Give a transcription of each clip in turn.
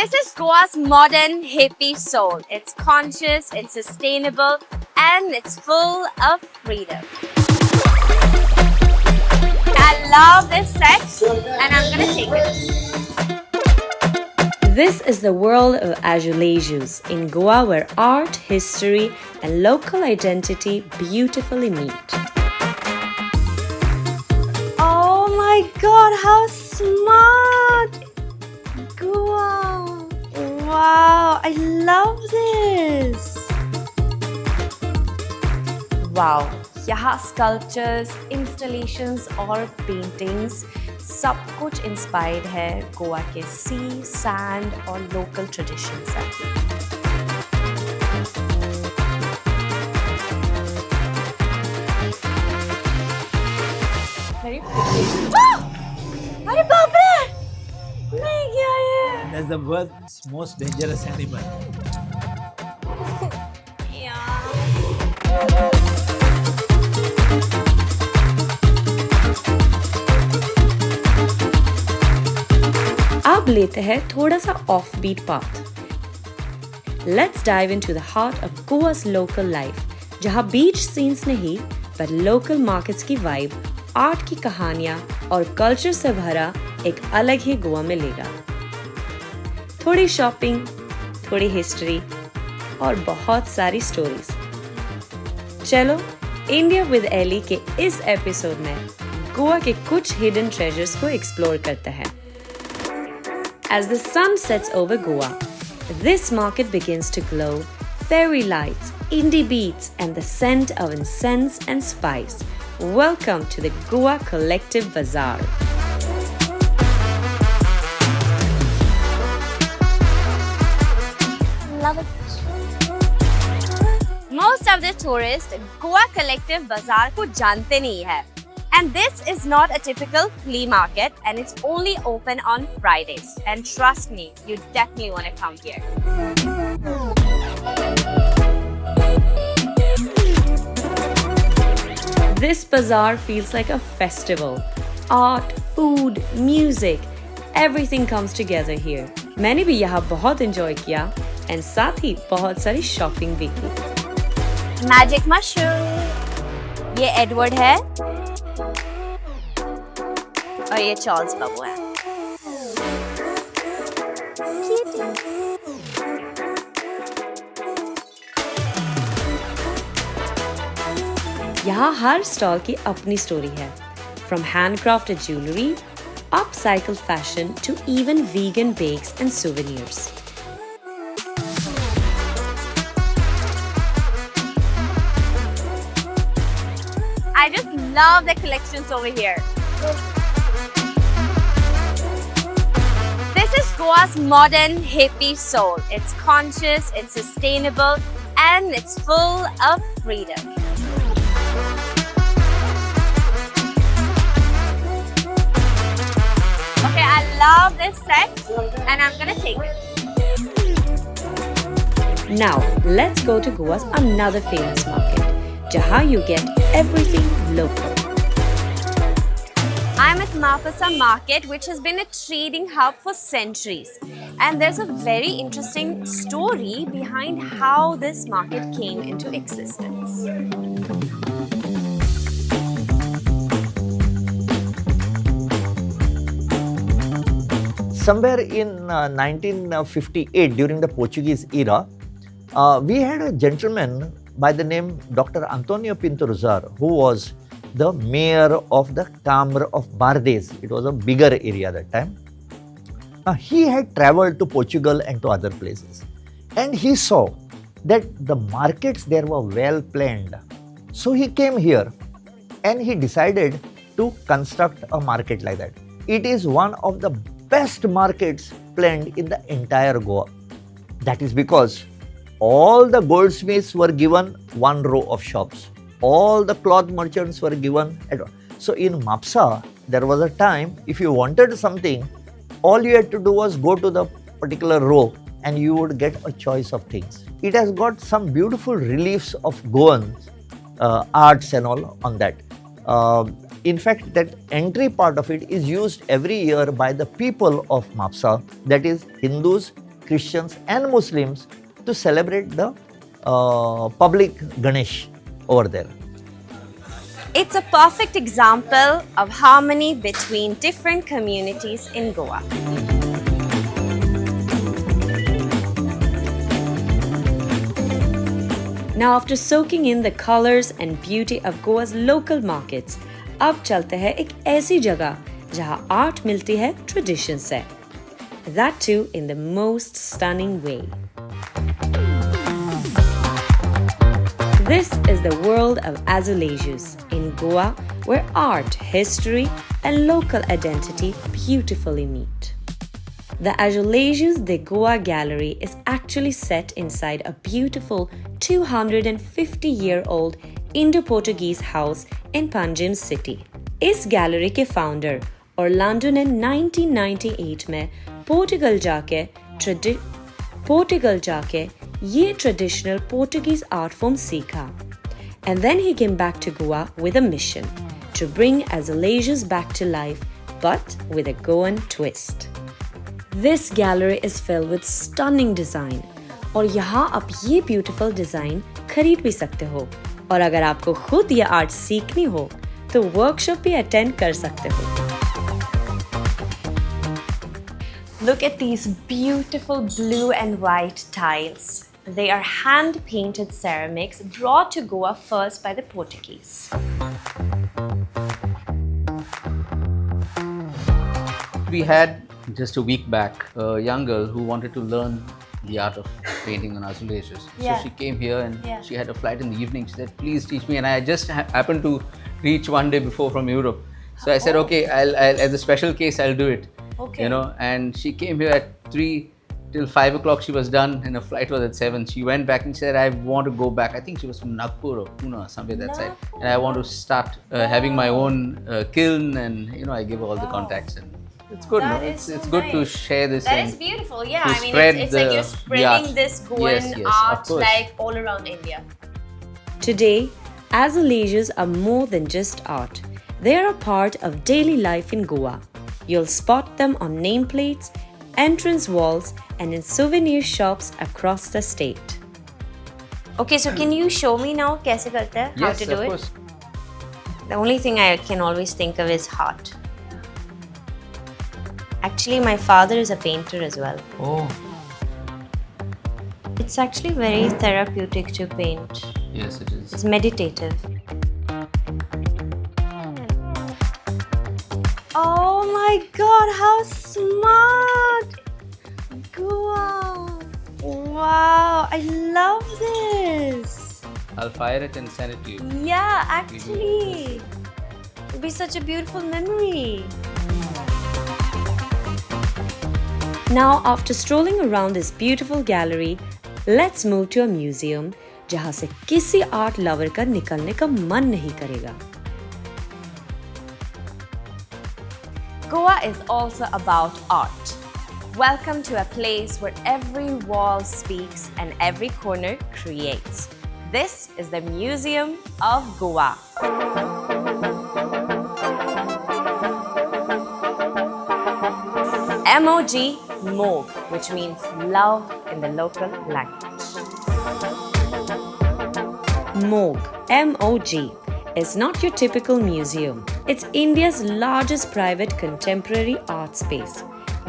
This is Goa's modern hippie soul. It's conscious, it's sustainable, and it's full of freedom. I love this set, and I'm gonna take it. This is the world of azulejos in Goa, where art, history, and local identity beautifully meet. Oh my god, how smart! Goa! Wow, I love this! Wow, यहाँ sculptures, installations और paintings सब कुछ inspired है गोवा के sea, sand और local traditions से. Very pretty. अरे बाप रे! नहीं क्या ये? That's the world's most dangerous animal. अब लेते हैं थोड़ा सा offbeat path. Let's dive into the heart of Goa's local life, जहाँ beach scenes नहीं, पर local markets की vibe, art की कहानियाँ और culture से भरा एक अलग ही गोवा मिलेगा. थोड़ी shopping, थोड़ी history और बहुत सारी stories. चलो, India with Ellie के इस episode में गोवा के कुछ hidden treasures को explore करते हैं. As the sun sets over Goa, this market begins to glow. Fairy lights, indie beats, and the scent of incense and spice. Welcome to the Goa Collective Bazaar. Love it. Most of the tourists Goa Collective Bazaar को जानते नहीं है. And this is not a typical flea market, and it's only open on Fridays. And trust me, you definitely want to come here. This bazaar feels like a festival. Art, food, music, everything comes together here. मैंने भी यहाँ बहुत enjoy किया, and साथ ही बहुत सारी shopping भी की. Magic mushroom. ये एडवर्ड है. और ये चार्ल्स बाबू है. यहाँ हर स्टॉल की अपनी स्टोरी है. From handcrafted jewelry, upcycled fashion to even vegan bakes and souvenirs. I just love the collections over here. This is Goa's modern hippie soul. It's conscious, it's sustainable, and it's full of freedom. Okay, I love this set, and I'm gonna take it. Now, let's go to Goa's another famous market, जहाँ you get everything local. I'm at Mapasa Market, which has been a trading hub for centuries. And there's a very interesting story behind how this market came into existence. Somewhere in 1958, during the Portuguese era, we had a gentleman by the name Dr. Antonio Pinto Rosar, who was the mayor of the Câmara of Bardes. It was a bigger area at that time. He had traveled to Portugal and to other places, and he saw that the markets there were well planned. So he came here and he decided to construct a market like that. It is one of the best markets planned in the entire Goa. That is because all the goldsmiths were given one row of shops. All the cloth merchants were given. So in Mapsa, there was a time, if you wanted something, all you had to do was go to the particular row and you would get a choice of things. It has got some beautiful reliefs of Goan arts and all on that. In fact, that entry part of it is used every year by the people of Mapsa, that is Hindus Christians and Muslims to celebrate the public Ganesh over there. It's a perfect example of harmony between different communities in Goa. Now, after soaking in the colors and beauty of Goa's local markets, अब चलते हैं एक ऐसी जगह जहां art मिलती है tradition से. That too in the most stunning way. This is the world of azulejos in Goa, where art, history, and local identity beautifully meet. The Azulejos de Goa gallery is actually set inside a beautiful 250-year-old Indo-Portuguese house in Panjim city. इस gallery के founder Orlando ने 1998 में पोर्टुगल जाके ये traditional Portuguese art form सीखा. And then he came back to Goa with a mission to bring azulejos back to life, but with a Goan twist. This gallery is filled with stunning design, और यहाँ आप ये beautiful design खरीद भी सकते हो. और अगर आपको खुद ये आर्ट सीखनी हो तो वर्कशॉप भी अटेंड कर सकते हो. Look at these beautiful blue and white tiles. They are hand-painted ceramics brought to Goa first by the Portuguese. We had just a week back a young girl who wanted to learn the art of painting on azulejos. Yeah. So she came here and Yeah. she had a flight in the evening. She said, please teach me. And I just happened to reach one day before from Europe. So I said, okay, I'll as a special case, I'll do it. Okay. You know, and she came here at 3 till 5 o'clock. She was done and her flight was at 7. She went back and said, I want to go back. I think she was from Nagpur or Pune or somewhere that side. And I want to start having my own kiln, and you know, I give her all the contacts. And it's good, That no? is It's so good to nice. share this. That and is beautiful. Yeah, to I mean, spread it's like the- you're the spreading art. this Goan Yes, yes, of art course. like all around India. Today, azulejos are more than just art. They are a part of daily life in Goa. You'll spot them on nameplates, entrance walls, and in souvenir shops across the state. Okay, so can you show me now कैसे करते हैं? How yes, to do of it? course. The only thing I can always think of is heart. Actually, my father is a painter as well. Oh, It's actually very therapeutic to paint. yes, it is. It's meditative. Oh my god, how smart! Goa! Wow, I love this! I'll fire it and send it to you. Yeah, actually, it'll be such a beautiful memory. Now, after strolling around this beautiful gallery, let's move to a museum जहाँ से किसी art lover का निकलने का मन नहीं करेगा. Goa is also about art. Welcome to a place where every wall speaks and every corner creates. This is the Museum of Goa. MOG, Mog, which means love in the local language. MOG, M-O-G, is not your typical museum. It's India's largest private contemporary art space.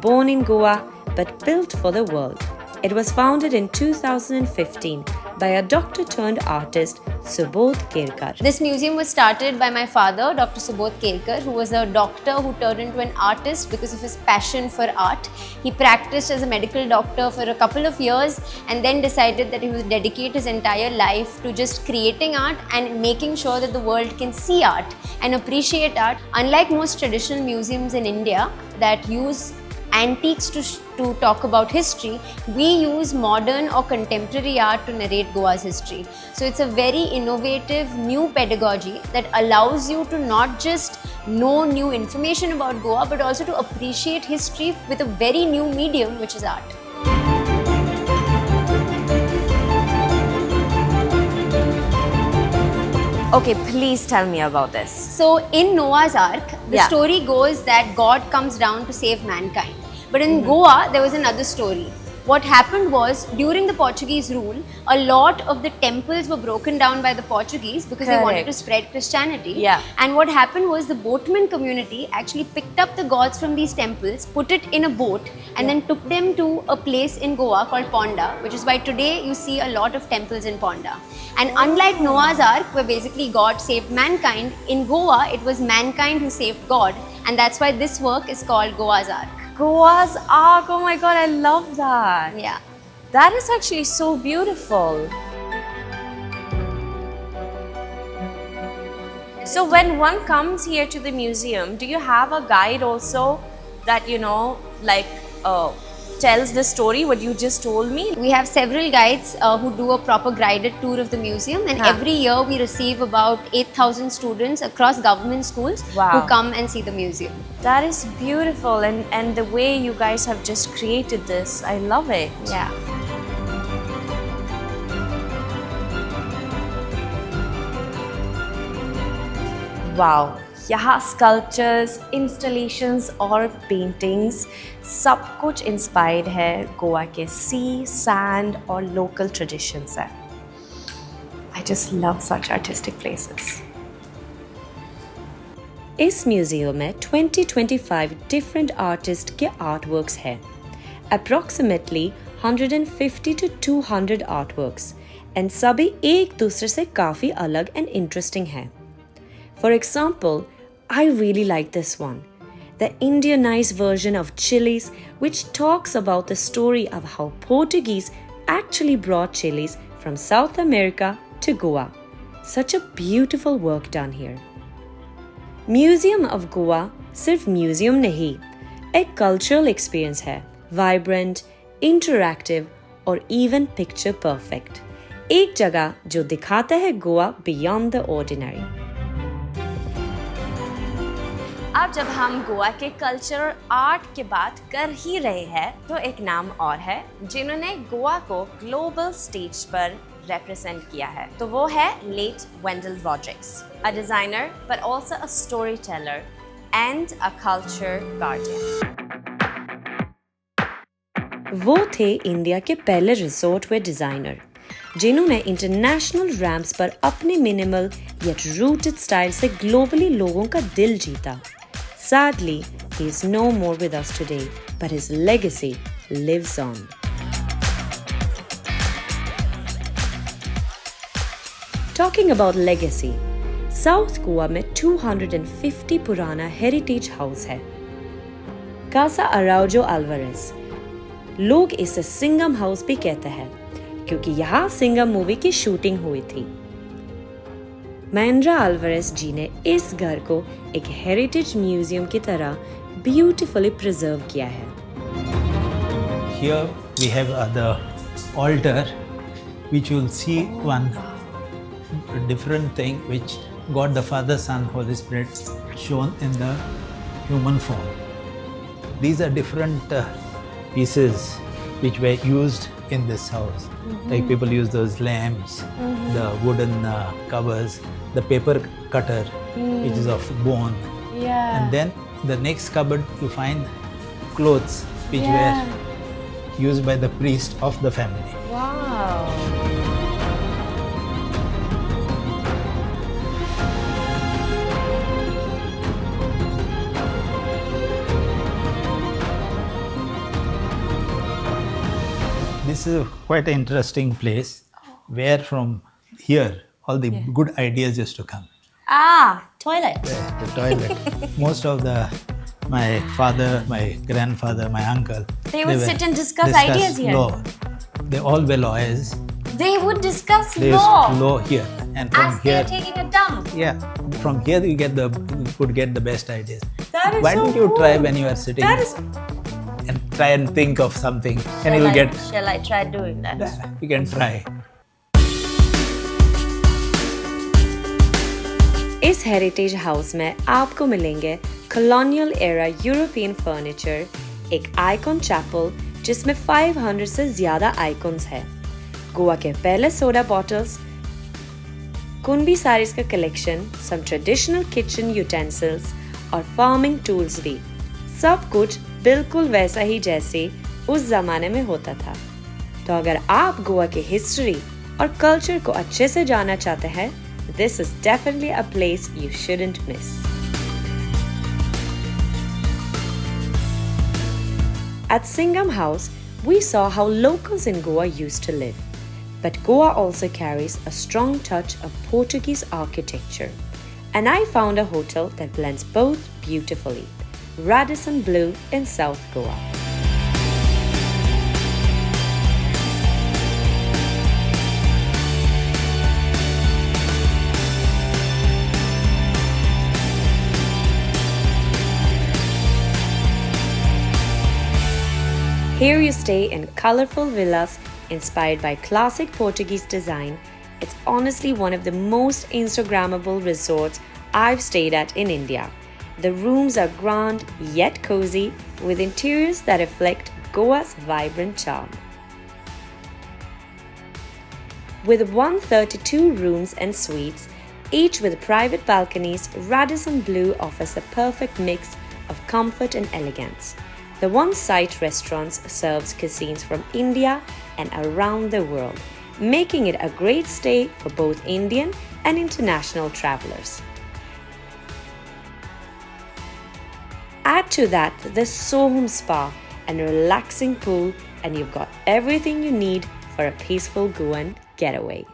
Born in Goa, but built for the world. It was founded in 2015 by a doctor-turned-artist, Subodh Kerkar. This museum was started by my father, Dr. Subodh Kerkar, who was a doctor who turned into an artist because of his passion for art. He practiced as a medical doctor for a couple of years and then decided that he would dedicate his entire life to just creating art and making sure that the world can see art and appreciate art. Unlike most traditional museums in India that use antiques to talk about history, we use modern or contemporary art to narrate Goa's history. So it's a very innovative new pedagogy that allows you to not just know new information about Goa, but also to appreciate history with a very new medium, which is art. Okay, please tell me about this. So in Noah's Ark, the Yeah. story goes that God comes down to save mankind. But in Goa, there was another story what happened was during the Portuguese rule, a lot of the temples were broken down by the Portuguese because they wanted to spread Christianity. Yeah. And what happened was the boatman community actually picked up the gods from these temples, put it in a boat, and then took them to a place in Goa called Ponda, which is why today you see a lot of temples in Ponda. And unlike Noah's Ark, where basically God saved mankind, in Goa it was mankind who saved God, and that's why this work is called Goa's Ark. Goa's Ark, oh my god, I love that. Yeah. That is actually so beautiful. So when one comes here to the museum, do you have a guide also that, tells the story what you just told me? We have several guides who do a proper guided tour of the museum, and every year we receive about 8,000 students across government schools who come and see the museum. That is beautiful, and the way you guys have just created this, I love it. Yeah. Wow, यहाँ sculptures, installations और paintings सब कुछ inspired है गोवा के sea, sand और local traditions है. I just love such artistic places. इस museum में 20-25 different artists के artworks हैं. Approximately 150 to 200 artworks, and सभी एक दूसरे से काफ़ी अलग and interesting हैं. For example, I really like this one, the Indianized version of chilies, which talks about the story of how Portuguese actually brought chilies from South America to Goa. Such a beautiful work done here. Museum of Goa सिर्फ museum नहीं, एक cultural experience है, vibrant, interactive और even picture perfect. एक जगह जो दिखाता है गोवा beyond the ordinary. अब जब हम गोवा के कल्चर आर्ट की बात कर ही रहे हैं, तो एक नाम और है जिन्होंने गोवा को ग्लोबल स्टेज पर represent किया है. तो वो है late Wendell Rodrigues, a designer but also a storyteller and a culture guardian. वो थे इंडिया के पहले रिसोर्ट वेयर डिजाइनर जिन्होंने इंटरनेशनल रैंप्स पर अपने मिनिमल yet rooted स्टाइल से ग्लोबली लोगों का दिल जीता. Sadly, he is no more with us today, but his legacy lives on. Talking about legacy, South Goa में 250 पुराना हेरिटेज हाउस है. Casa Araujo Alvarez. लोग इसे सिंगम हाउस भी कहते हैं क्योंकि यहाँ सिंगम मूवी की शूटिंग हुई थी. महिंद्रा अल्वारेस जी ने इस घर को एक हेरिटेज म्यूजियम की तरह ब्यूटीफुली प्रिजर्व किया है. Here we have the altar, which you will see one different thing, which God the Father, Son, Holy Spirit shown in the human form. These are different pieces which were used in this house. Like people use those lamps, the wooden covers, the paper cutter, which is of bone. Yeah. And then the next cupboard you find clothes which were used by the priest of the family. Wow. This is quite an interesting place where from here all the good ideas used to come. Toilet. The toilet. Most of my father, my grandfather, my uncle, They would sit and discuss ideas here. Law. They all were lawyers. They would discuss They law used law here, and from as they're here, taking a dump. yeah, from here you could get the best ideas. That is Why so don't you cool. try when you are sitting That is. and try and think of something, and you will get. Shall I try doing that? You can try. इस heritage house में आपको मिलेंगे colonial era European furniture, एक icon chapel जिसमें 500 से ज्यादा icons हैं, गोवा के पहले सोडा बॉटल्स, कुनबी साड़ीज का collection, some traditional kitchen utensils और फार्मिंग टूल्स भी. सब कुछ बिल्कुल वैसा ही जैसे उस जमाने में होता था। तो अगर आप गोवा के हिस्ट्री और कल्चर को अच्छे से जानना चाहते हैं, this is definitely a place you shouldn't miss. At Singham House, we saw how locals in Goa used to live. But Goa also carries a strong touch of Portuguese architecture. And I found a hotel that blends both beautifully. Radisson Blu in South Goa. Here you stay in colorful villas inspired by classic Portuguese design. It's honestly one of the most Instagrammable resorts I've stayed at in India. The rooms are grand yet cozy with interiors that reflect Goa's vibrant charm. With 132 rooms and suites, each with private balconies, Radisson Blu offers the perfect mix of comfort and elegance. The one-site restaurants serves cuisines from India and around the world, making it a great stay for both Indian and international travelers. Add to that the Soham Spa and a relaxing pool, and you've got everything you need for a peaceful Goan getaway.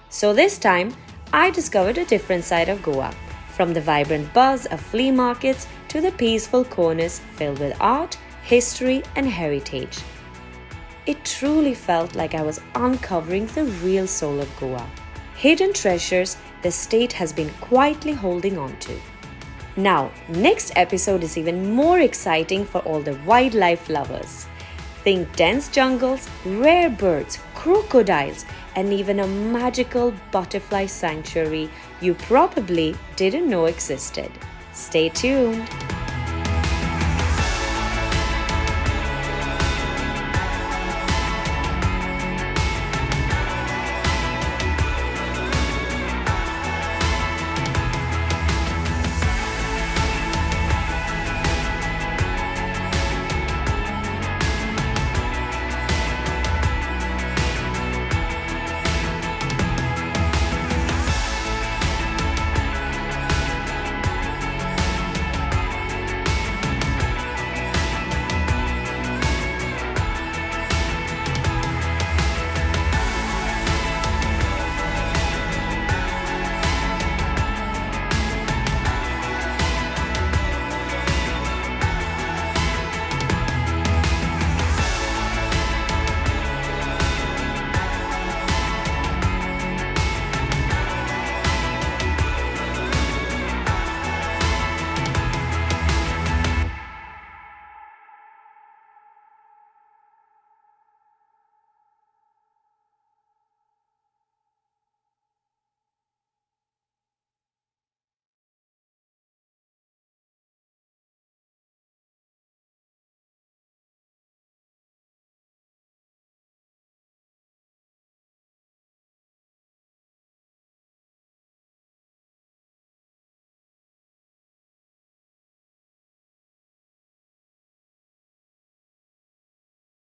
So this time, I discovered a different side of Goa, from the vibrant buzz of flea markets to the peaceful corners filled with art, history, and heritage. It truly felt like I was uncovering the real soul of Goa. Hidden treasures the state has been quietly holding on to. Now, next episode is even more exciting for all the wildlife lovers. Think dense jungles, rare birds, crocodiles, and even a magical butterfly sanctuary you probably didn't know existed. Stay tuned!